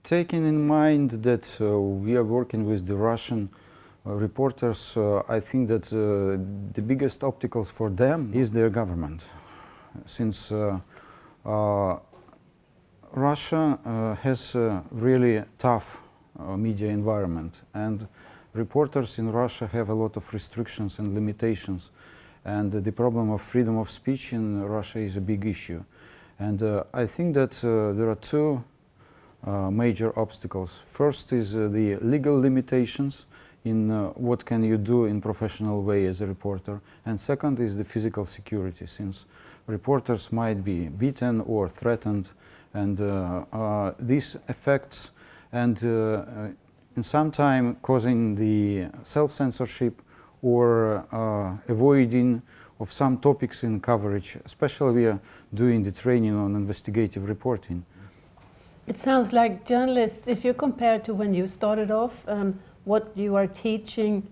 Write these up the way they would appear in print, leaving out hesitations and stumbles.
Taking in mind that we are working with the Russian reporters, I think that the biggest obstacles for them is their government. Since Russia has a really tough media environment, and reporters in Russia have a lot of restrictions and limitations, and the problem of freedom of speech in Russia is a big issue. And I think that there are two major obstacles. First is the legal limitations in what can you do in professional way as a reporter, and second is the physical security, since reporters might be beaten or threatened, and these effects and in some time causing the self-censorship or avoiding of some topics in coverage, especially we are doing the training on investigative reporting. It sounds like journalists, if you compare to when you started off and what you are teaching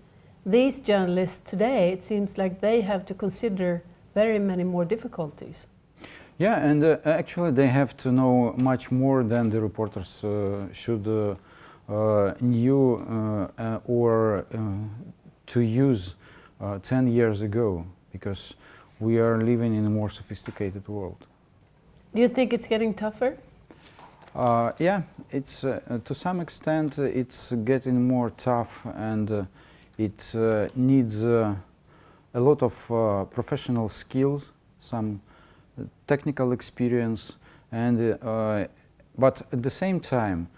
these journalists today, it seems like they have to consider very many more difficulties. Yeah, and actually they have to know much more than the reporters should knew or to use 10 years ago, because we are living in a more sophisticated world. Do you think it's getting tougher? Yeah, it's to some extent it's getting more tough, and it needs a lot of professional skills, some technical experience, and but at the same time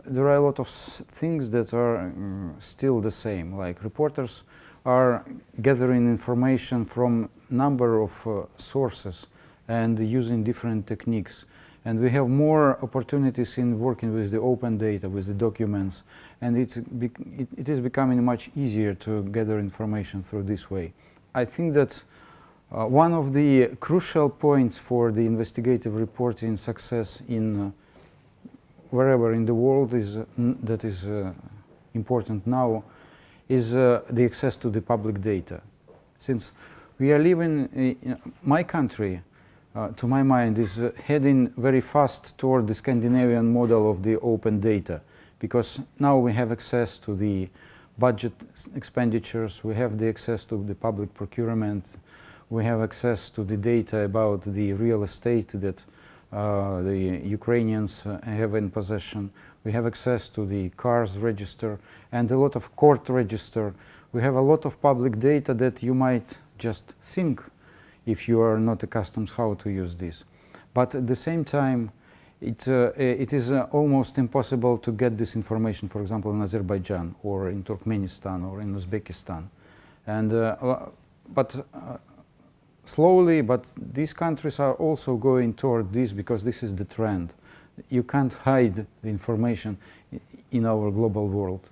there are a lot of things that are still the same, like reporters are gathering information from number of sources and using different techniques. And we have more opportunities in working with the open data, with the documents, and it is becoming much easier to gather information through this way. I think that one of the crucial points for the investigative reporting success in wherever in the world is that is important now is the access to the public data. Since we are living in my country, to my mind, is heading very fast toward the Scandinavian model of the open data, because now we have access to the budget expenditures, we have the access to the public procurement, we have access to the data about the real estate that the Ukrainians have in possession, we have access to the cars register and a lot of court register. We have a lot of public data that you might just think if you are not accustomed how to use this. But at the same time, it is almost impossible to get this information, for example, in Azerbaijan or in Turkmenistan or in Uzbekistan. And, but slowly, but these countries are also going toward this, because this is the trend. You can't hide the information in our global world.